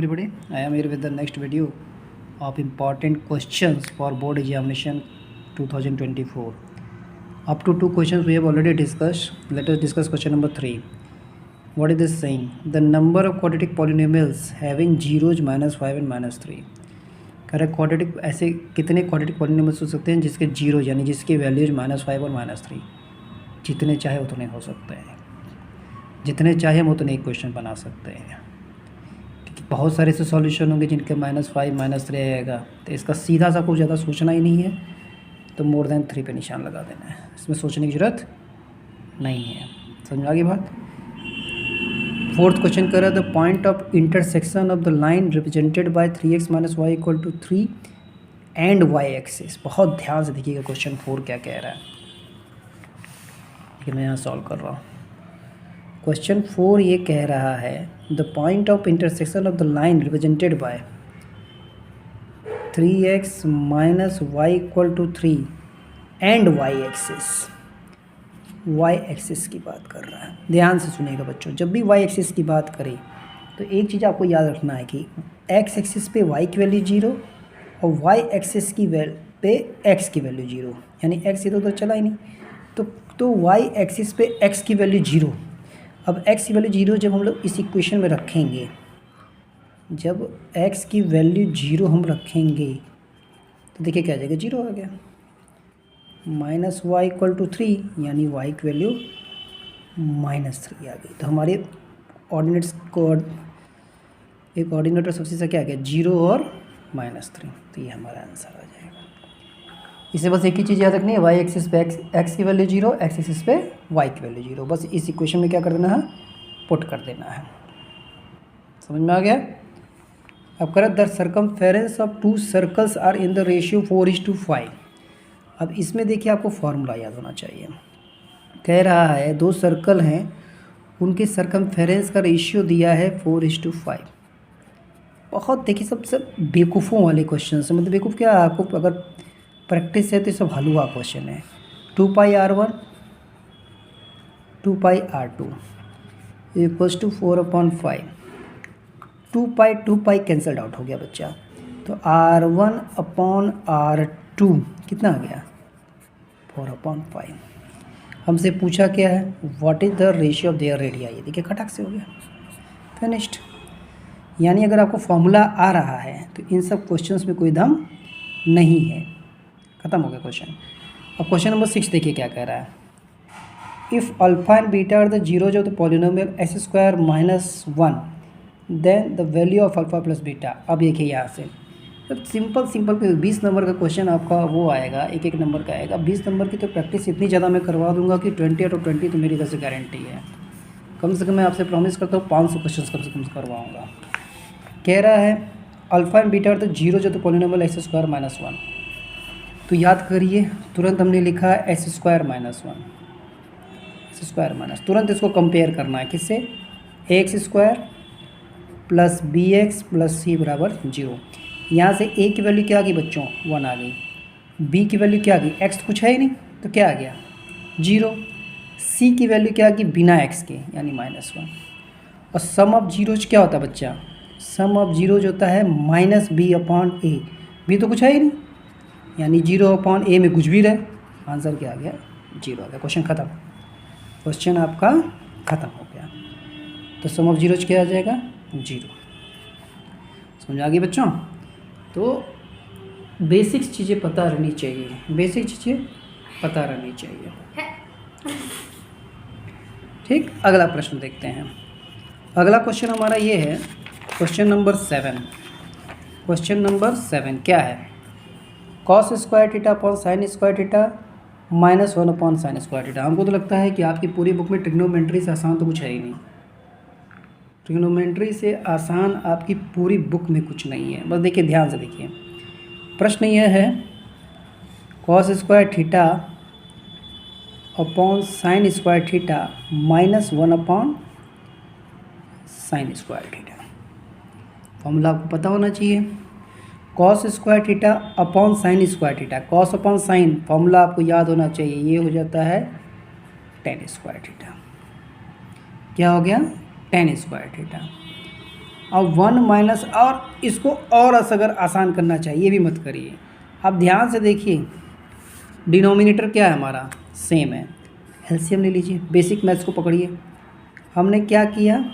Everybody, I am here with the next video of important questions for board examination 2024. Up to 2 questions we have already discussed. Let us discuss question number 3. What is this saying? The number of quadratic polynomials having zeros -5 and -3. Correct quadratic ऐसे कितने quadratic polynomials हो सकते हैं जिसके zero यानी जिसकी values -5 और -3, जितने चाहे उतने हो सकते हैं। जितने चाहे हम उतने एक क्वेश्चन बना सकते हैं, क्योंकि बहुत सारे ऐसे सॉल्यूशन होंगे जिनके -5 -3 आएगा। तो इसका सीधा सा कुछ ज़्यादा सोचना ही नहीं है, तो मोर देन 3 पे निशान लगा देना है, इसमें सोचने की ज़रूरत नहीं है। समझ आ गई बात। फोर्थ क्वेश्चन कर रहा है the point of intersection of the line represented by 3x - y = 3 and y axis. बहुत ध्यान से देखिएगा क्वेश्चन 4 क्या कह रहा है, लेकिन मैं यहाँ सॉल्व कर रहा हूँ। क्वेश्चन 4 ये कह रहा है the point of intersection of the line represented by 3x - y = 3 and y axis. y axis की बात कर रहा है। ध्यान से सुनिएगा बच्चों, जब भी y एक्सिस की बात करें तो एक चीज़ आपको याद रखना है कि x एक्सिस पे y की वैल्यू 0 और y एक्सिस की पे x की वैल्यू 0, यानी x इधर उधर चला ही नहीं, तो y एक्सिस पे x की वैल्यू 0। अब x की वैल्यू 0 जब हम लोग इस इक्वेशन में रखेंगे, जब x की वैल्यू 0 हम रखेंगे तो देखिए क्या आ जाएगा, 0 आ गया। -y = 3 यानी y की वैल्यू -3 आ गई। तो हमारे ऑर्डिनेट्स को एक ऑर्डिनेट और सबसे क्या आ गया, 0 और -3। तो ये हमारा आंसर आ जाएगा। इसे बस एक ही चीज़ याद रखनी है, y एक्सिस पे x की वैल्यू 0, x एक्सिस पे y की वैल्यू 0। बस इस इक्वेशन में क्या कर देना है, पुट कर देना है। समझ में आ गया। अब करें the circumference of 2 circles are in the ratio 4:5। अब इसमें देखिए आपको फॉर्मूला याद होना चाहिए। कह रहा है 2 सर्कल हैं, उनके सर्कमफेरेंस का रेशियो दिया है 4:5। बहुत देखिए सबसे बेवकूफ़ों वाले क्वेश्चन से, मतलब बेवकूफ़ क्या, आपको अगर प्रैक्टिस है तो सब हलवा क्वेश्चन है। 2πr1 2πr2 = 4/5। 2π कैंसल्ड आउट हो गया बच्चा, तो r1/r2 कितना आ गया, 4/5। हमसे पूछा क्या है, what is the ratio of their radii. देखिए खटक से हो गया, फिनिश्ड। यानी अगर आपको फॉर्मूला आ रहा है तो इन सब क्वेश्चंस में कोई दम नहीं है, ख़त्म हो गया क्वेश्चन। अब क्वेश्चन नंबर 6 देखिए क्या कह रहा है। If alpha and beta are the zeros of the polynomial x² - 1 then the value of alpha plus beta. अब देखिए यहाँ से अब सिंपल 20 नंबर का क्वेश्चन आपका वो आएगा, एक नंबर का आएगा। 20 नंबर की तो प्रैक्टिस इतनी ज़्यादा मैं करवा दूंगा कि 20 आउट ऑफ 20 तो मेरी वैसे गारंटी है। कम से कम मैं आपसे प्रॉमिस करता हूँ 500 क्वेश्चन कम से कम करवाऊँगा। कह रहा है alpha and beta are the zero जो तो पॉलिनोमियल x² - 1। तो याद करिए, तुरंत हमने लिखा x² - 1 तुरंत इसको कंपेयर करना है किससे, ax² + bx + c = 0। यहाँ से a की वैल्यू क्या आ गई बच्चों, 1 आ गई। b की वैल्यू क्या आ गई, x तो कुछ है ही नहीं तो क्या आ गया, 0। c की वैल्यू क्या आ गई बिना x के, यानी -1। और सम ऑफ जीरोज क्या होता है बच्चा, सम ऑफ जीरोज होता है -b/a। b तो कुछ है ही नहीं, यानी 0/a में कुछ भी रहे, आंसर क्या आ गया, 0 आ गया। क्वेश्चन ख़त्म, क्वेश्चन आपका ख़त्म हो गया। तो सम ऑफ जीरोज क्या आ जाएगा, 0। समझ आ गई बच्चों। तो बेसिक्स चीज़ें पता रहनी चाहिए, बेसिक चीज़ें पता रहनी चाहिए। ठीक, अगला प्रश्न देखते हैं। अगला क्वेश्चन हमारा ये है, क्वेश्चन नंबर 7। क्वेश्चन नंबर 7 क्या है, cos² θ sin² θ -1/sin² θ। हमको तो लगता है कि आपकी पूरी बुक में ट्रिग्नोमेट्री से आसान तो कुछ है ही नहीं। ट्रिग्नोमेट्री से आसान आपकी पूरी बुक में कुछ नहीं है। बस देखिए ध्यान से देखिए, प्रश्न यह है cos² θ sin² θ -1/sin² θ। फॉर्मूला आपको पता होना चाहिए, cos² θ sin² θ। cos/sin फॉर्मूला आपको याद होना चाहिए, ये हो जाता है tan² θ। क्या हो गया, tan² θ। और 1 माइनस, और इसको और अगर आसान करना चाहिए ये भी मत करिए। अब ध्यान से देखिए, डिनोमिनेटर क्या है हमारा, सेम है, एलसीएम ले लीजिए। बेसिक मैथ्स को पकड़िए, हमने क्या किया,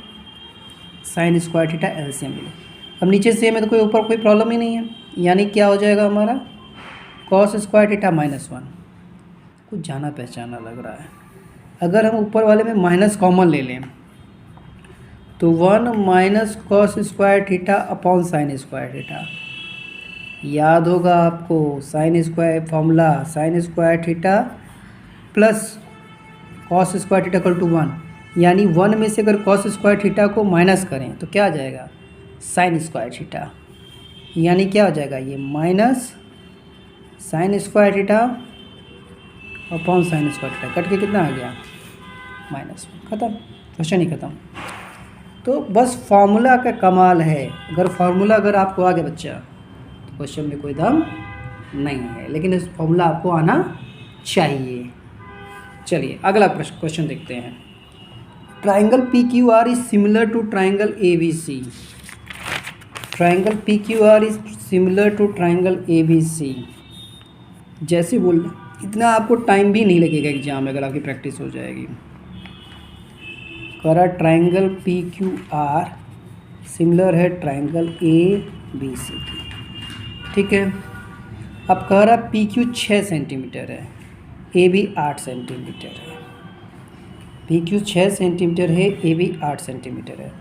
साइन स्क्वायर थीटा एलसीएम ले लिया। अब नीचे सेम है तो कोई ऊपर कोई प्रॉब्लम ही नहीं है, यानी क्या हो जाएगा हमारा, कॉस स्क्वायर थीटा -1। कुछ जाना पहचाना लग रहा है। अगर हम ऊपर वाले में माइनस कॉमन ले लें तो 1 minus cos square theta upon sine square theta, याद होगा आपको sine square formula, sine square theta plus cos square theta equal to 1, यानी 1 में से अगर कॉस स्क्वायर थीटा को माइनस करें तो क्या आ जाएगा, साइन स्क्वायर थीटा, यानी क्या हो जाएगा ये minus sign square theta upon sine square theta, cut के कितना आ गया, -1। ख़त्म, क्वेश्चन ही ख़त्म। तो बस फार्मूला का कमाल है, अगर फार्मूला अगर आपको आ गया बच्चा तो क्वेश्चन में कोई दम नहीं है, लेकिन इस फार्मूला आपको आना चाहिए। चलिए अगला क्वेश्चन देखते हैं। Triangle P Q R is similar to triangle A B C. Triangle P Q R is similar to triangle A B C. जैसे बोल, इतना आपको टाइम भी नहीं लगेगा एग्जाम में, अगर आपकी प्रैक्टिस हो जाएगी। करा triangle P Q are similar है ट्राइंगल ए बी सी की, ठीक है। अब कह रहा पी क्यू 6 सेंटीमीटर है, ए बी 8 सेंटीमीटर है। पी क्यू 6 सेंटीमीटर है, ए बी 8 सेंटीमीटर है,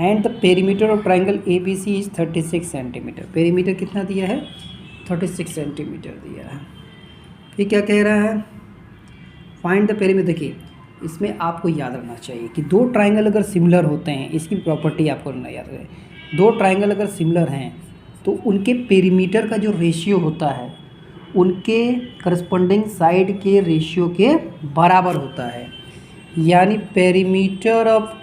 and the perimeter of triangle A B C is 36 centimetre. Perimeter कितना दिया है, 36 सेंटीमीटर दिया है। फिर क्या कह रहा है, फाइंड द पेरीमीटर। देखिए इसमें आपको याद रखना चाहिए कि दो ट्राइंगल अगर सिमिलर होते हैं, इसकी प्रॉपर्टी आपको याद रहे, दो ट्राइंगल अगर सिमिलर हैं तो उनके पेरीमीटर का जो रेशियो होता है उनके करस्पॉन्डिंग साइड के रेशियो के बराबर होता है, यानी perimeter of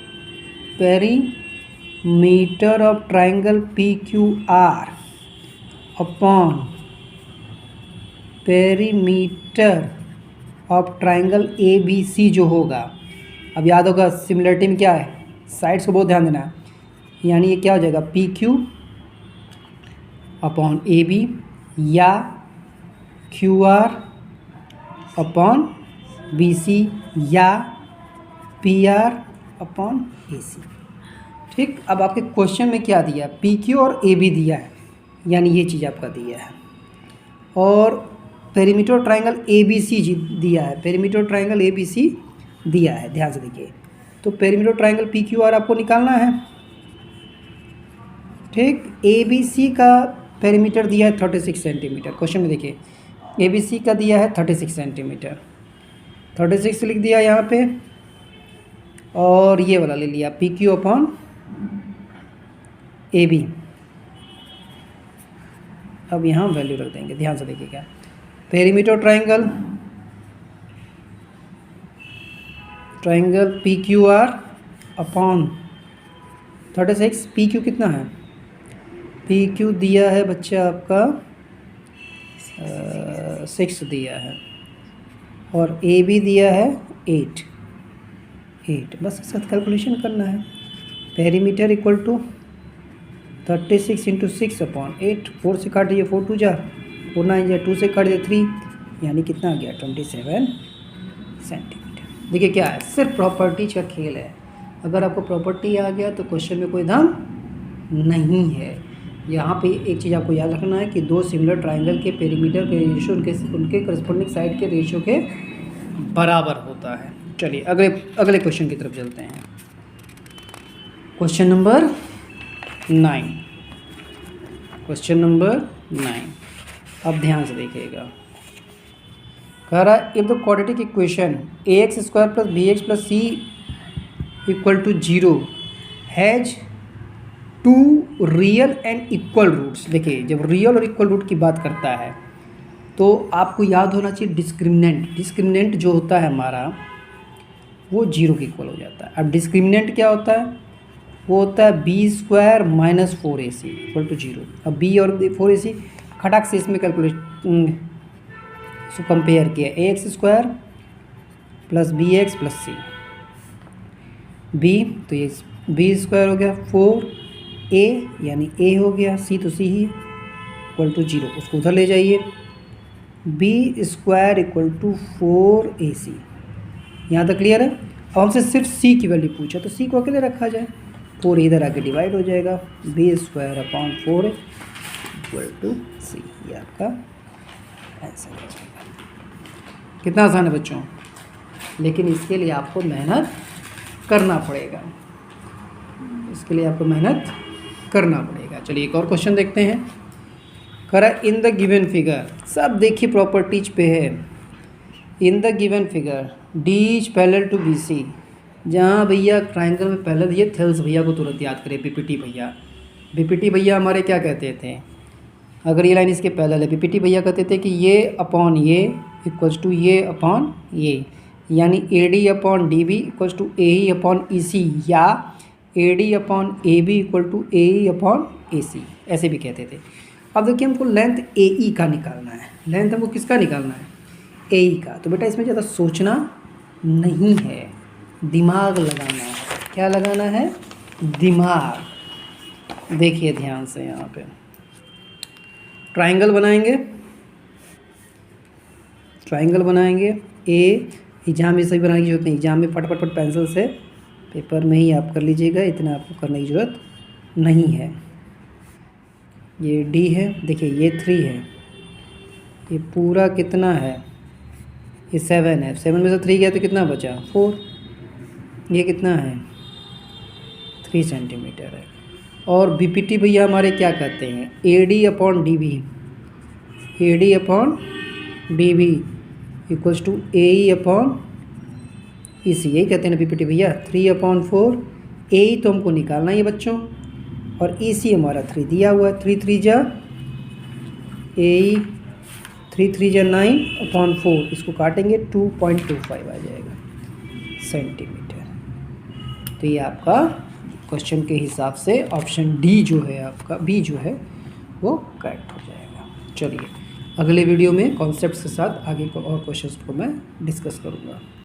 triangle P Q are upon perimeter of triangle A B C जो होगा, अब याद होगा सिमिलरिटी में क्या है, साइड्स को बहुत ध्यान देना है, यानी ये क्या हो जाएगा, पी क्यू अपॉन ए बी या q are upon b c या p r upon a c. ठीक, अब आपके क्वेश्चन में क्या दिया, पी क्यू और ए बी दिया है, यानी ये चीज़ आपका दिया है, और perimeter triangle A B C दिया है, perimeter triangle A B C दिया है, ध्यान से देखिए। तो perimeter triangle P Q R आपको निकालना है, ठीक। ए बी सी का पेरीमीटर दिया है 36 सेंटीमीटर, क्वेश्चन में देखिए ए बी सी का दिया है 36 सेंटीमीटर, 36 लिख दिया यहाँ पे, और ये वाला ले लिया पी क्यू अपॉन ए बी। अब यहाँ वैल्यू रख देंगे, ध्यान से देखिएगा, perimeter triangle P Q are upon 36, P Q कितना है, पी क्यू दिया है बच्चा आपका 6 दिया है, और ए बी दिया है 8, बस इसका कैलकुलेशन करना है। Perimeter equal to 36 into 6 upon 8, 4 से काट दिए 4 2 जा 4 9 जा 2 से काट दिए 3, यानी कितना आ गया 27 सेंटीमीटर। देखिए क्या है, सिर्फ प्रॉपर्टीज का खेल है, अगर आपको प्रॉपर्टी आ गया तो क्वेश्चन में कोई दम नहीं है। यहाँ पे एक चीज़ आपको याद रखना है कि दो सिमिलर ट्राइंगल के पेरीमीटर के रेशियो उनके करस्पॉन्डिंग साइड के रेशियो के बराबर होता है। चलिए अगले क्वेश्चन की तरफ चलते हैं। क्वेश्चन नंबर 9, क्वेश्चन नंबर 9, अब ध्यान से देखिएगा। कह रहा है if the quadratic equation ax square plus bx plus c equal to 0 has 2 real and equal roots. देखिए जब रियल और इक्वल रूट की बात करता है तो आपको याद होना चाहिए डिस्क्रिमिनेंट जो होता है हमारा वो 0 के इक्वल हो जाता है। अब डिस्क्रिमिनेंट क्या होता है, वो होता है B square minus 4ac equal to 0। अब बी और 4ac खटाक से इसमें कैलकुलेट इसको कंपेयर किया, ax square plus bx plus c, b तो ये बी स्क्वायर हो गया 4 ए यानी ए हो गया, सी तो सी ही इक्वल टू 0, उसको उधर ले जाइए। B square equal to 4ac, यहाँ तक क्लियर है। अब हमसे सिर्फ सी की वैल्यू पूछा तो सी को अकेले रखा जाए, 4 इधर आके डिवाइड हो जाएगा, b square upon 4 equal to c, ये आपका आंसर हो जाएगा। कितना आसान है बच्चों, लेकिन इसके लिए आपको मेहनत करना पड़ेगा, इसके लिए आपको मेहनत करना पड़ेगा। चलिए एक और क्वेश्चन देखते हैं। करा इन द गिवन फिगर, सब देखिए प्रॉपर्टीज पे है। In the given figure D is parallel to B C, जहाँ भैया ट्राइंगल में पैरेलल, ये थेल्स भैया को तुरंत याद करें, बीपीटी भैया। बीपीटी भैया हमारे क्या कहते थे, अगर ये लाइन इसके पैरेलल है, बीपीटी भैया कहते थे कि ये अपॉन ये इक्वल्स टू ये अपॉन ये, यानी a d upon d b equals to a e upon e c, या a d upon A b equal to a e upon a c, ऐसे भी कहते थे। अब देखिए हमको लेंथ ए ई का निकालना है, लेंथ हमको किसका निकालना है, ए ई का। तो बेटा इसमें ज़्यादा सोचना नहीं है, दिमाग लगाना है। क्या लगाना है, दिमाग। देखिए ध्यान से, यहाँ पे ट्राइंगल बनाएंगे, ट्राइंगल बनाएंगे ए, एग्जाम में सभी बनाने की जरूरत नहीं, एग्जाम में फटाफट पेंसिल से पेपर में ही आप कर लीजिएगा, इतना आपको करने की ज़रूरत नहीं है। ये डी है, देखिए ये 3 है, ये पूरा कितना है, ये 7 है, 7 में से 3 गया तो कितना बचा 4, ये कितना है 3 सेंटीमीटर है। और बीपीटी भैया हमारे क्या कहते हैं, a d upon d b, a d upon d b equals to a e upon e c, यही कहते हैं ना बीपीटी भैया। 3/4, ए ई तो हमको निकालना ही है बच्चों, और ई सी हमारा 3 दिया हुआ है, 3 3 जा ए ई, 3 3 जा 9/4, इसको काटेंगे 2.25 आ जाएगा सेंटीमीटर। तो ये आपका क्वेश्चन के हिसाब से ऑप्शन डी जो है आपका, बी जो है वो करेक्ट हो जाएगा। चलिए अगले वीडियो में कॉन्सेप्ट्स के साथ आगे को और क्वेश्चंस को मैं डिस्कस करूँगा।